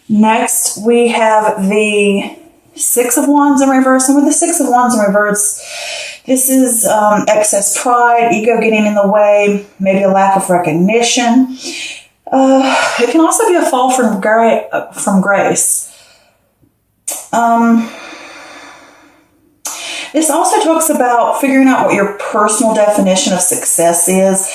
Next, we have the Six of Wands in reverse. And with the Six of Wands in reverse, this is excess pride, ego getting in the way, maybe a lack of recognition. It can also be a fall from grace. This also talks about figuring out what your personal definition of success is.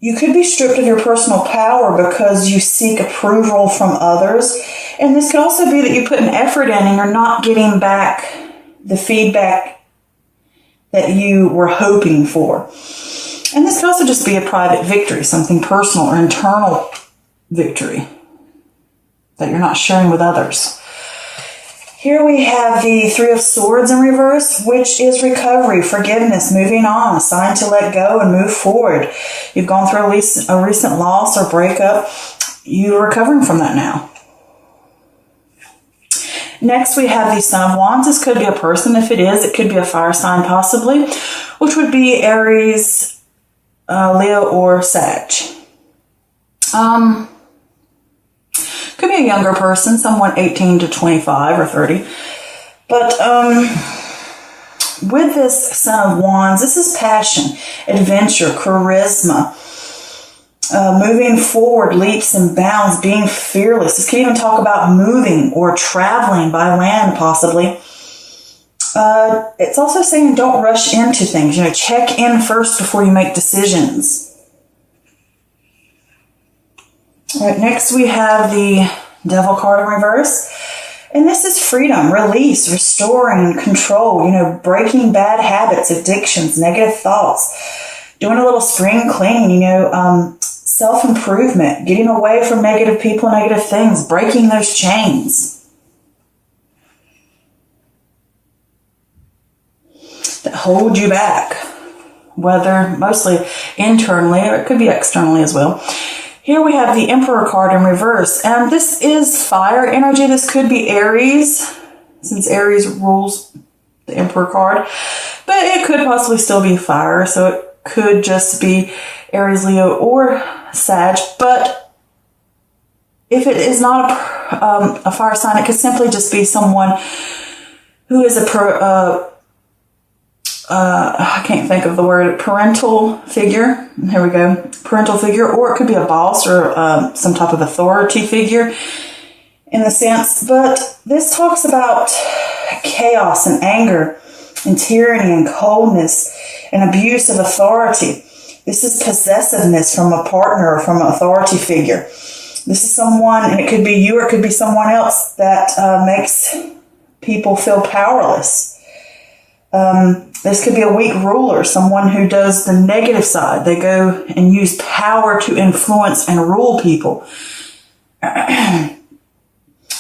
You could be stripped of your personal power because you seek approval from others. And this could also be that you put an effort in and you're not getting back the feedback that you were hoping for. And this could also just be a private victory, something personal or internal victory that you're not sharing with others. Here we have the Three of Swords in reverse, which is recovery, forgiveness, moving on, a sign to let go and move forward. You've gone through a recent loss or breakup. You're recovering from that now. Next, we have the Son of Wands. This could be a person. If it is, it could be a fire sign possibly, which would be Aries, Leo, or Sag. Could be a younger person, someone 18 to 25 or 30. But with this Son of Wands, this is passion, adventure, charisma, moving forward, leaps and bounds, being fearless. This can even talk about moving or traveling by land, possibly. It's also saying don't rush into things. Check in first before you make decisions. All right, next we have the Devil card in reverse. And this is freedom, release, restoring, control, breaking bad habits, addictions, negative thoughts, doing a little spring cleaning, self-improvement, getting away from negative people, negative things, breaking those chains that hold you back, whether mostly internally or it could be externally as well. Here we have the Emperor card in reverse, and this is fire energy. This could be Aries, since Aries rules the Emperor card, but it could possibly still be fire, so it could just be Aries, Leo, or Sag. But if it is not a fire sign, it could simply just be someone who is I can't think of the word, parental figure. Here we go. Parental figure, or it could be a boss or some type of authority figure in the sense. But this talks about chaos and anger and tyranny and coldness and abuse of authority. This is possessiveness from a partner or from an authority figure. This is someone, and it could be you or it could be someone else that makes people feel powerless. This could be a weak ruler, someone who does the negative side. They go and use power to influence and rule people. And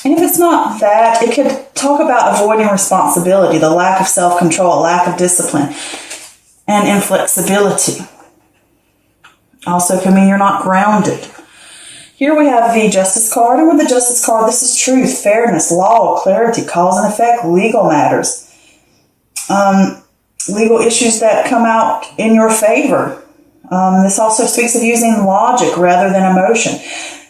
if it's not that, it could talk about avoiding responsibility, the lack of self-control, lack of discipline, and inflexibility. Also can mean you're not grounded. Here we have the Justice card, and with the Justice card, this is truth, fairness, law, clarity, cause and effect, legal matters. Legal issues that come out in your favor. This also speaks of using logic rather than emotion.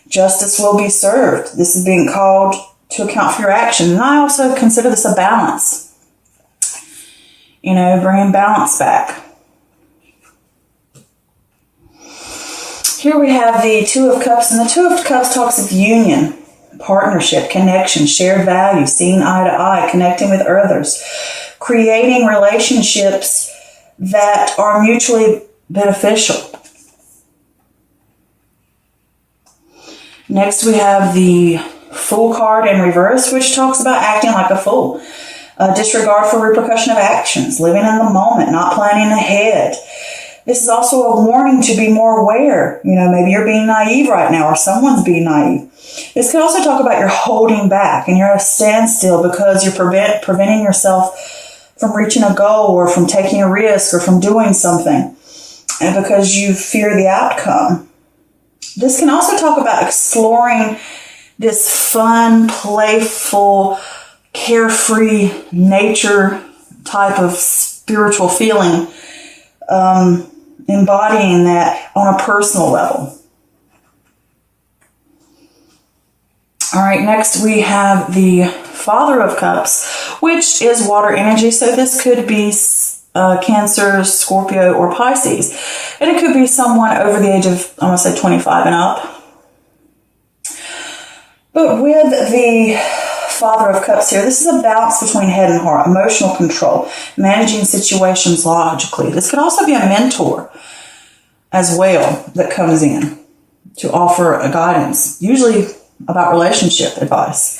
Justice will be served. This is being called to account for your action. And I also consider this a balance. Bringing balance back. Here we have the Two of Cups, and the Two of Cups talks of union, partnership, connection, shared value, seeing eye to eye, connecting with others, creating relationships that are mutually beneficial. Next, we have the Fool card in reverse, which talks about acting like a fool. Disregard for repercussion of actions, living in the moment, not planning ahead. This is also a warning to be more aware. Maybe you're being naive right now, or someone's being naive. This could also talk about you're holding back and you're at a standstill because you're preventing yourself from reaching a goal or from taking a risk or from doing something, and because you fear the outcome. This can also talk about exploring this fun, playful, carefree nature type of spiritual feeling, embodying that on a personal level. All right, next we have the Father of Cups, which is water energy. So this could be Cancer, Scorpio, or Pisces. And it could be someone over the age of, I'm going to say 25 and up. But with the Father of Cups here, this is a balance between head and heart, emotional control, managing situations logically. This could also be a mentor as well that comes in to offer a guidance, usually about relationship advice.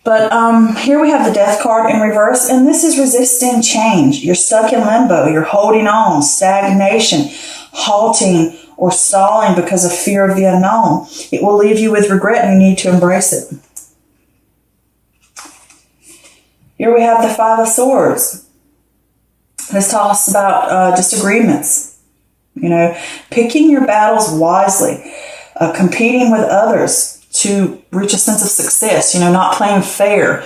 But here we have the Death card in reverse, and this is resisting change. You're stuck in limbo. You're holding on, stagnation, halting, or stalling because of fear of the unknown. It will leave you with regret, and you need to embrace it. Here we have the Five of Swords. This talks about disagreements. You know, picking your battles wisely, competing with others to reach a sense of success, you know, not playing fair,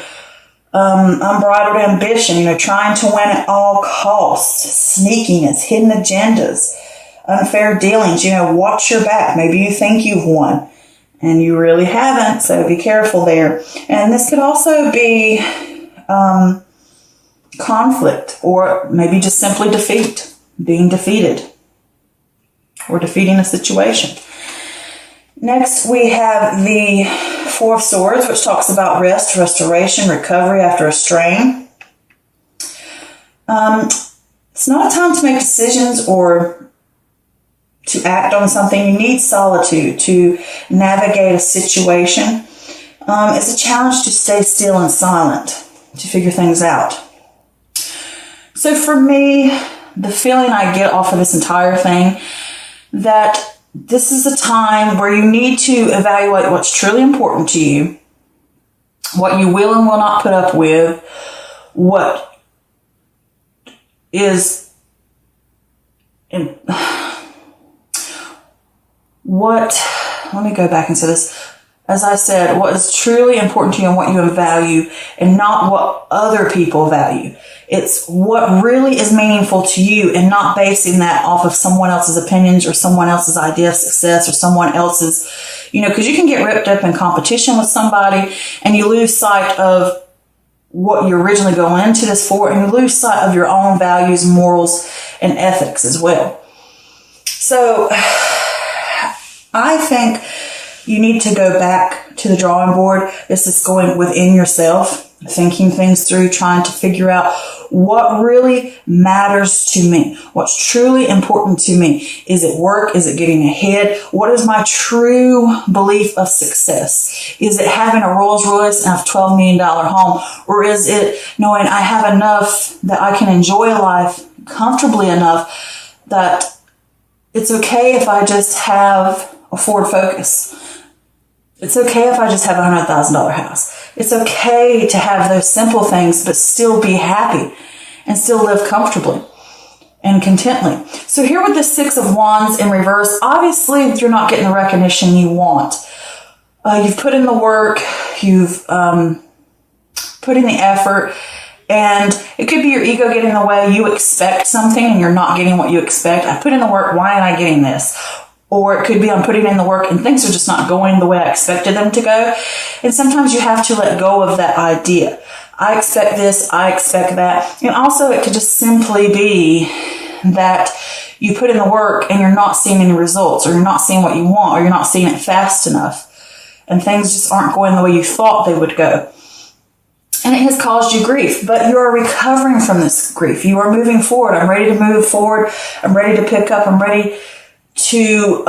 unbridled ambition, you know, trying to win at all costs, sneakiness, hidden agendas, unfair dealings, you know, watch your back. Maybe you think you've won and you really haven't, so be careful there. And this could also be conflict, or maybe just simply defeat, being defeated, or defeating a situation. Next, we have the Four of Swords, which talks about rest, restoration, recovery after a strain. It's not a time to make decisions or to act on something. You need solitude to navigate a situation. It's a challenge to stay still and silent, to figure things out. So for me, the feeling I get off of this entire thing, that this is a time where you need to evaluate what's truly important to you, what you will and will not put up with, what is let me go back and say this. As I said, what is truly important to you and what you value, and not what other people value. It's what really is meaningful to you, and not basing that off of someone else's opinions or someone else's idea of success or someone else's, you know, because you can get ripped up in competition with somebody and you lose sight of what you're originally going into this for, and you lose sight of your own values, morals, and ethics as well. So I think you need to go back to the drawing board. This is going within yourself, thinking things through, trying to figure out what really matters to me, what's truly important to me. Is it work? Is it getting ahead? What is my true belief of success? Is it having a Rolls Royce and a $12 million home? Or is it knowing I have enough that I can enjoy life comfortably enough that it's okay if I just have a Ford Focus? It's okay if I just have a $100,000 house. It's okay to have those simple things, but still be happy and still live comfortably and contently. So here with the Six of Wands in reverse, obviously you're not getting the recognition you want. You've put in the work, you've put in the effort, and it could be your ego getting in the way. You expect something and you're not getting what you expect. I put in the work, why am I getting this? Or it could be I'm putting in the work and things are just not going the way I expected them to go. And sometimes you have to let go of that idea. I expect this, I expect that. And also it could just simply be that you put in the work and you're not seeing any results, or you're not seeing what you want, or you're not seeing it fast enough. And things just aren't going the way you thought they would go. And it has caused you grief, but you are recovering from this grief. You are moving forward. I'm ready to move forward. I'm ready to pick up. I'm ready to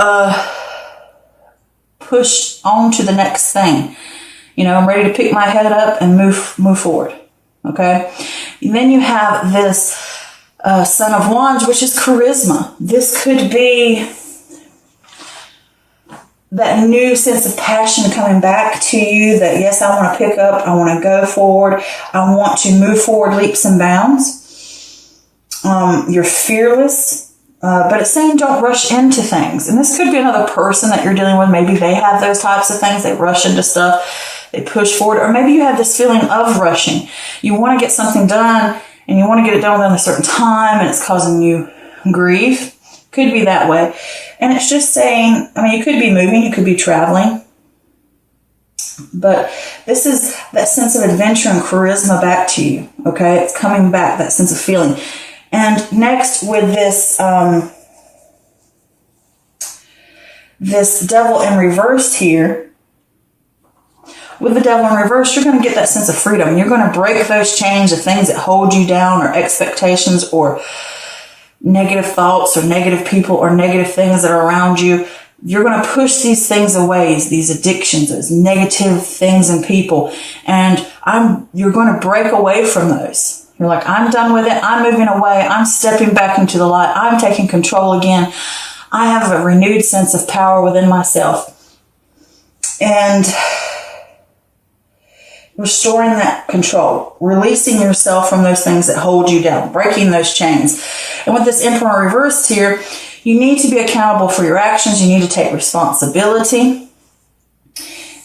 push on to the next thing. You know, I'm ready to pick my head up and move forward. Okay. And then you have this Son of Wands, which is charisma. This could be that new sense of passion coming back to you, that yes, I want to pick up, I want to go forward, I want to move forward leaps and bounds. You're fearless. But it's saying don't rush into things. And this could be another person that you're dealing with. Maybe they have those types of things. They rush into stuff. They push forward. Or maybe you have this feeling of rushing. You want to get something done and you want to get it done within a certain time, and it's causing you grief. Could be that way. And it's just saying, I mean, you could be moving. You could be traveling. But this is that sense of adventure and charisma back to you, okay? It's coming back, that sense of feeling. And next with this, this devil in reverse here, with the devil in reverse, you're going to get that sense of freedom. You're going to break those chains of things that hold you down, or expectations, or negative thoughts, or negative people, or negative things that are around you. You're going to push these things away, these addictions, those negative things and people. And you're going to break away from those. You're like, I'm done with it. I'm moving away. I'm stepping back into the light. I'm taking control again. I have a renewed sense of power within myself. And restoring that control, releasing yourself from those things that hold you down, breaking those chains. And with this Emperor reversed here, you need to be accountable for your actions. You need to take responsibility.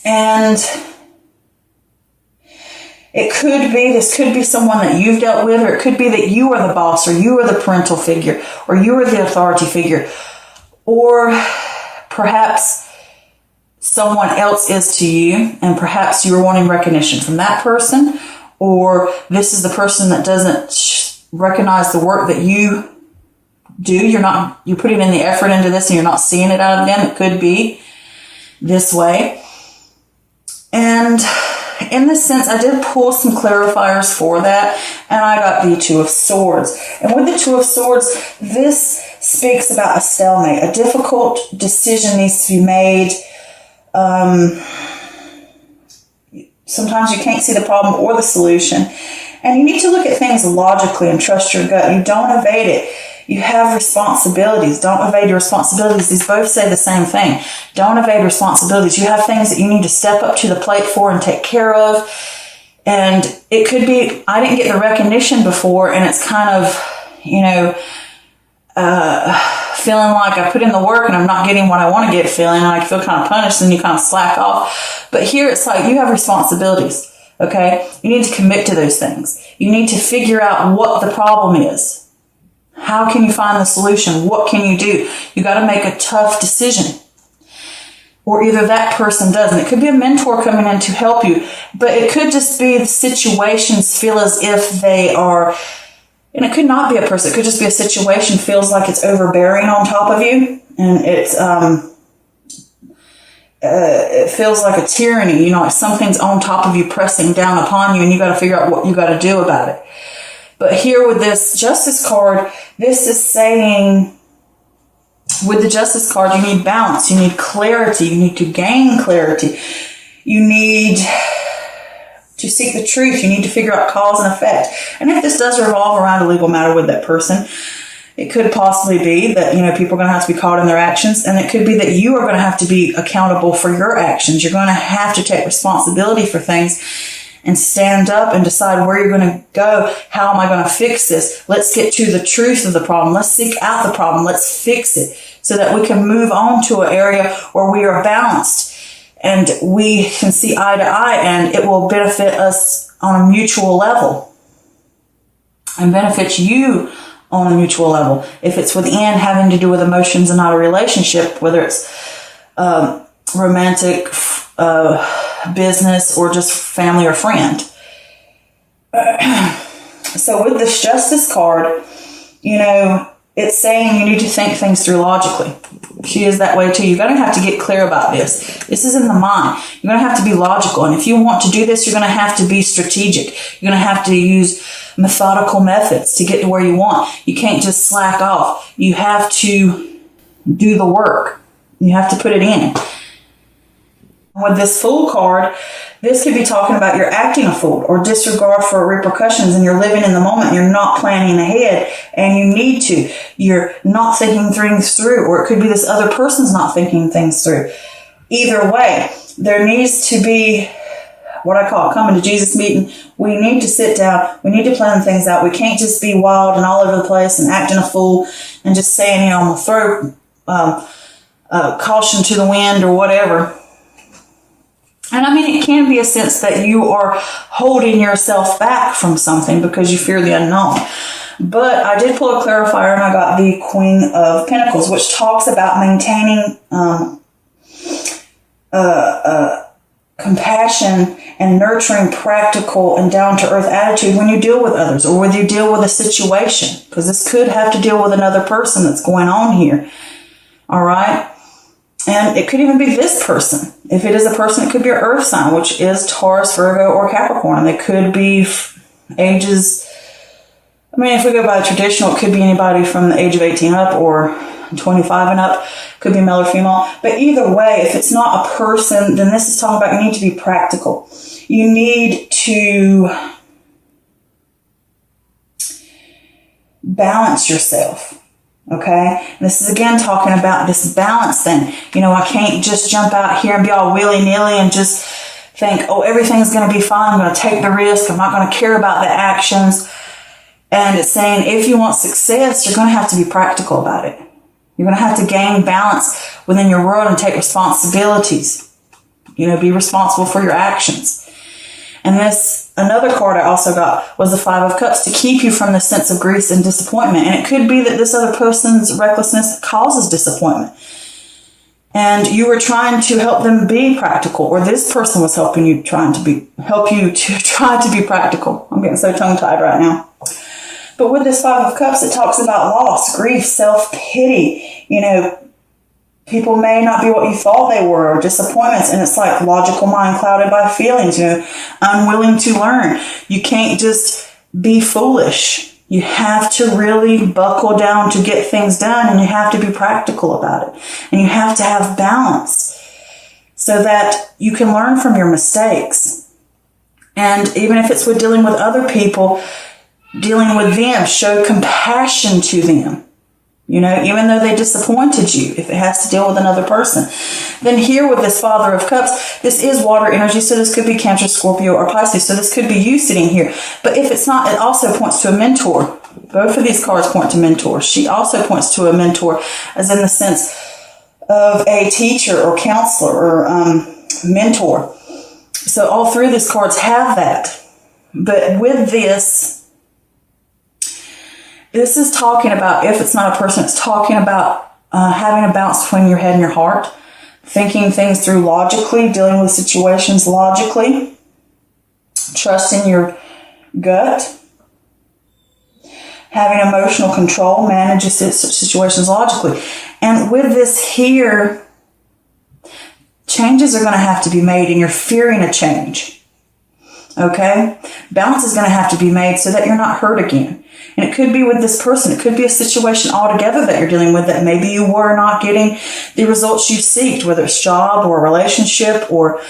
And this could be someone that you've dealt with, or it could be that you are the boss, or you are the parental figure, or you are the authority figure, or perhaps someone else is to you, and perhaps you're wanting recognition from that person, or this is the person that doesn't recognize the work that you do. You're putting in the effort into this and you're not seeing it out of them. It could be this way. And in this sense, I did pull some clarifiers for that, and I got the Two of Swords. And with the Two of Swords, this speaks about a stalemate. A difficult decision needs to be made. Sometimes you can't see the problem or the solution. And you need to look at things logically and trust your gut. You don't evade it. You have responsibilities. Don't evade your responsibilities. These both say the same thing. Don't evade responsibilities. You have things that you need to step up to the plate for and take care of. And it could be, I didn't get the recognition before, and it's kind of, feeling like I put in the work and I'm not getting what I want to get feeling, and I feel kind of punished, and you kind of slack off. But here it's like you have responsibilities, okay? You need to commit to those things. You need to figure out what the problem is. How can you find the solution? What can you do? You got to make a tough decision. Or either that person does. And it could be a mentor coming in to help you. But it could just be the situations feel as if they are, and it could not be a person. It could just be a situation feels like it's overbearing on top of you. And it feels like a tyranny. Like something's on top of you pressing down upon you, and you got to figure out what you got to do about it. But here with this Justice card, this is saying, with the Justice card, you need balance, you need clarity, you need to gain clarity, you need to seek the truth, you need to figure out cause and effect. And if this does revolve around a legal matter with that person, it could possibly be that, people are going to have to be caught in their actions, and it could be that you are going to have to be accountable for your actions. You're going to have to take responsibility for things and stand up and decide where you're going to go. How am I going to fix this? Let's get to the truth of the problem. Let's seek out the problem. Let's fix it so that we can move on to an area where we are balanced and we can see eye to eye, and it will benefit us on a mutual level and benefit you on a mutual level. If it's within, having to do with emotions and not a relationship, whether it's romantic, business, or just family or friend. So with this Justice card, it's saying you need to think things through logically. She is that way too. You're going to have to get clear about this. This is in the mind. You're going to have to be logical. And if you want to do this, you're going to have to be strategic. You're going to have to use methodical methods to get to where you want. You can't just slack off. You have to do the work. You have to put it in. With this Fool card, this could be talking about you're acting a fool or disregard for repercussions, and you're living in the moment. You're not planning ahead, and you need to. You're not thinking things through, or it could be this other person's not thinking things through. Either way, there needs to be what I call coming to Jesus meeting. We need to sit down. We need to plan things out. We can't just be wild and all over the place and acting a fool and just saying, I'm going to throw caution to the wind or whatever. And it can be a sense that you are holding yourself back from something because you fear the unknown. But I did pull a clarifier, and I got the Queen of Pentacles, which talks about maintaining compassion and nurturing, practical, and down-to-earth attitude when you deal with others or when you deal with a situation, because this could have to deal with another person that's going on here. All right? And it could even be this person. If it is a person, it could be your earth sign, which is Taurus, Virgo, or Capricorn. They could be ages. I mean, if we go by the traditional, it could be anybody from the age of 18 up or 25 and up. Could be male or female. But either way, if it's not a person, then this is talking about you need to be practical. You need to balance yourself. Okay? And this is again talking about this balance thing. You know, I can't just jump out here and be all willy-nilly and just think, oh, everything's going to be fine. I'm going to take the risk. I'm not going to care about the actions. And it's saying if you want success, you're going to have to be practical about it. You're going to have to gain balance within your world and take responsibilities. You know, be responsible for your actions. And another card I also got was the Five of Cups to keep you from the sense of grief and disappointment. And it could be that this other person's recklessness causes disappointment. And you were trying to help them be practical, or this person was helping you help you to try to be practical. I'm getting so tongue-tied right now. But with this Five of Cups, it talks about loss, grief, self-pity. You know, people may not be what you thought they were, or disappointments. And it's like logical mind clouded by feelings, you know, unwilling to learn. You can't just be foolish. You have to really buckle down to get things done, and you have to be practical about it. And you have to have balance so that you can learn from your mistakes. And even if it's with dealing with other people, dealing with them, show compassion to them. You know, even though they disappointed you, if it has to deal with another person. Then here with this Father of Cups, this is water energy, so this could be Cancer, Scorpio, or Pisces. So this could be you sitting here. But if it's not, it also points to a mentor. Both of these cards point to mentors. She also points to a mentor, as in the sense of a teacher or counselor or mentor. So all three of these cards have that. But with this is talking about, if it's not a person, it's talking about having a balance between your head and your heart, thinking things through logically, dealing with situations logically, trusting your gut, having emotional control, managing situations logically. And with this here, changes are going to have to be made, and you're fearing a change. Okay? Balance is going to have to be made so that you're not hurt again. And it could be with this person. It could be a situation altogether that you're dealing with that maybe you were not getting the results you seeked, whether it's job or a relationship or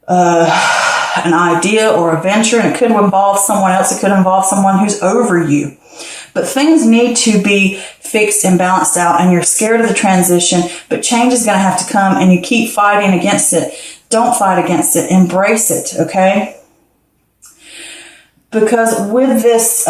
an idea or a venture. And it could involve someone else. It could involve someone who's over you. But things need to be fixed and balanced out, and you're scared of the transition, but change is going to have to come, and you keep fighting against it. Don't fight against it. Embrace it, okay? Because with this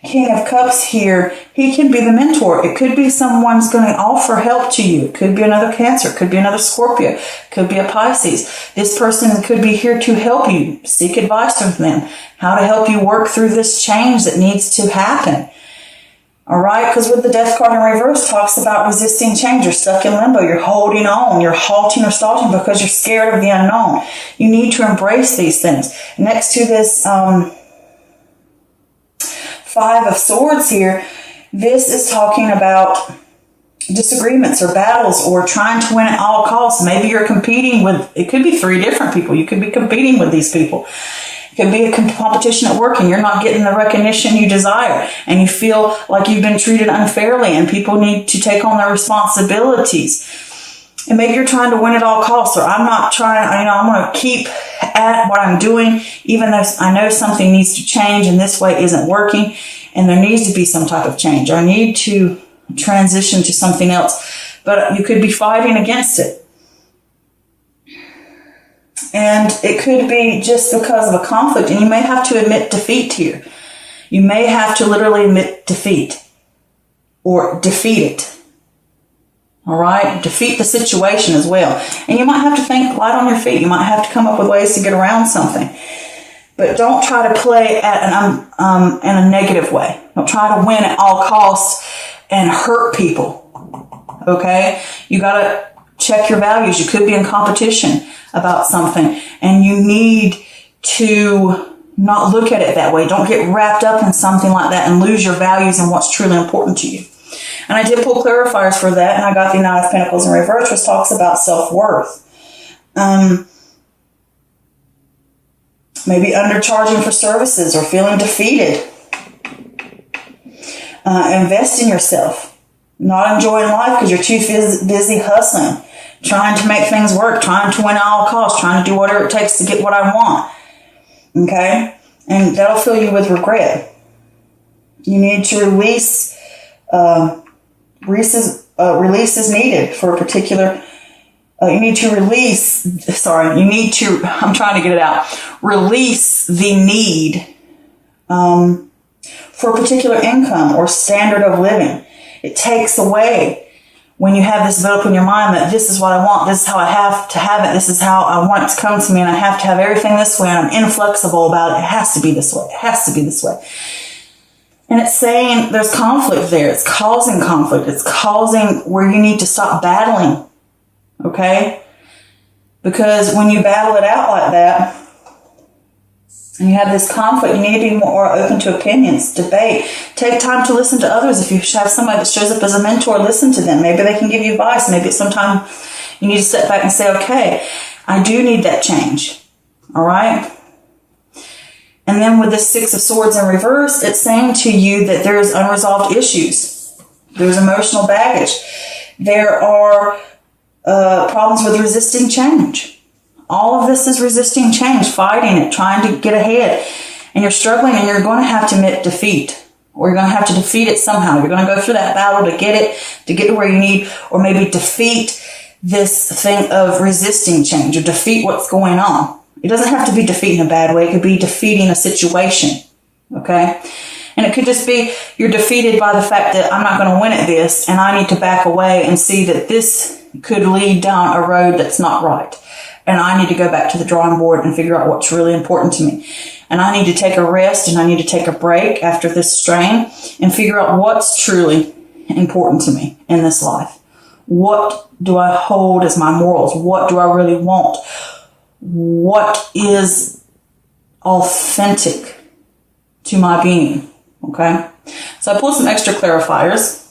King of Cups here, he can be the mentor. It could be someone's going to offer help to you. It could be another Cancer. It could be another Scorpio. It could be a Pisces. This person could be here to help you. Seek advice from them. How to help you work through this change that needs to happen. All right? Because with the Death card in reverse, talks about resisting change. You're stuck in limbo. You're holding on. You're halting or stalling because you're scared of the unknown. You need to embrace these things. Next to this Five of Swords here, this is talking about disagreements or battles or trying to win at all costs. Maybe you're competing with, it could be three different people. You could be competing with these people. It could be a competition at work and you're not getting the recognition you desire and you feel like you've been treated unfairly and people need to take on their responsibilities. And maybe you're trying to win at all costs, or I'm not trying, I'm going to keep at what I'm doing, even though I know something needs to change and this way isn't working and there needs to be some type of change. I need to transition to something else, but you could be fighting against it. And it could be just because of a conflict, and you may have to admit defeat here. You may have to literally admit defeat or defeat it. All right? Defeat the situation as well. And you might have to think light on your feet. You might have to come up with ways to get around something. But don't try to play at in a negative way. Don't try to win at all costs and hurt people. Okay? You got to Check your values. You could be in competition about something, and you need to not look at it that way. Don't get wrapped up in something like that and lose your values and what's truly important to you. And I did pull clarifiers for that, and I got the Nine of Pentacles in reverse, which talks about self-worth. Maybe undercharging for services or feeling defeated. Invest in yourself. Not enjoying life because you're too busy hustling, trying to make things work, trying to win at all costs, trying to do whatever it takes to get what I want. Okay? And that'll fill you with regret. You need to release is needed for a particular, I'm trying to get it out. Release the need for a particular income or standard of living. It takes away when you have this built up in your mind that this is what I want, this is how I have to have it, this is how I want it to come to me, and I have to have everything this way, and I'm inflexible about it. It has to be this way. It has to be this way. And it's saying there's conflict there. It's causing conflict. It's causing where you need to stop battling. Okay? Because when you battle it out like that, and you have this conflict, you need to be more open to opinions, debate. Take time to listen to others. If you have somebody that shows up as a mentor, listen to them. Maybe they can give you advice. Maybe sometimes you need to step back and say, okay, I do need that change. All right? And then with the Six of Swords in reverse, it's saying to you that there is unresolved issues. There's emotional baggage. There are problems with resisting change. All of this is resisting change, fighting it, trying to get ahead. And you're struggling, and you're going to have to admit defeat. Or you're going to have to defeat it somehow. You're going to go through that battle to get it, to get to where you need, or maybe defeat this thing of resisting change, or defeat what's going on. It doesn't have to be defeat in a bad way. It could be defeating a situation. Okay? And it could just be you're defeated by the fact that I'm not going to win at this, and I need to back away and see that this could lead down a road that's not right. And I need to go back to the drawing board and figure out what's really important to me. And I need to take a rest, and I need to take a break after this strain and figure out what's truly important to me in this life. What do I hold as my morals? What do I really want? What is authentic to my being? Okay? So I pulled some extra clarifiers.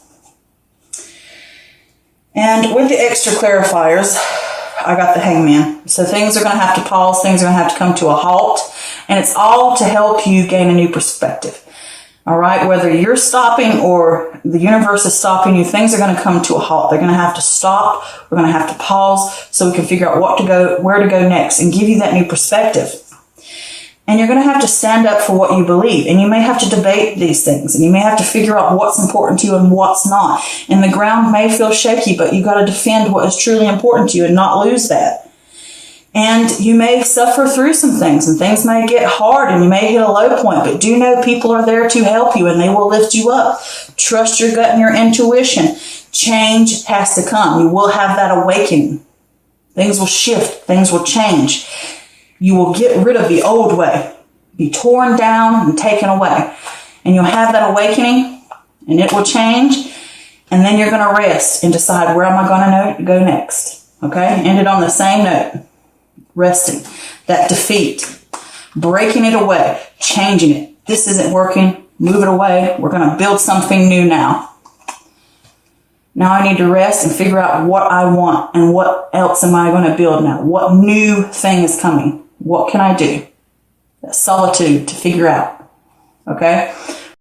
And with the extra clarifiers, I got the Hangman. So things are going to have to pause. Things are going to have to come to a halt. And it's all to help you gain a new perspective. All right? Whether you're stopping or the universe is stopping you, things are going to come to a halt. They're going to have to stop. We're going to have to pause so we can figure out where to go next and give you that new perspective. And you're going to have to stand up for what you believe. And you may have to debate these things. And you may have to figure out what's important to you and what's not. And the ground may feel shaky, but you got to defend what is truly important to you and not lose that. And you may suffer through some things, and things may get hard, and you may hit a low point, but do know people are there to help you, and they will lift you up. Trust your gut and your intuition. Change has to come. You will have that awakening. Things will shift. Things will change. You will get rid of the old way, be torn down and taken away. And you'll have that awakening, and it will change. And then you're going to rest and decide, where am I going to go next? Okay? End it on the same note. Resting. That defeat. Breaking it away. Changing it. This isn't working. Move it away. We're going to build something new now. Now I need to rest and figure out what I want, and what else am I going to build now? What new thing is coming? What can I do? That solitude to figure out. Okay?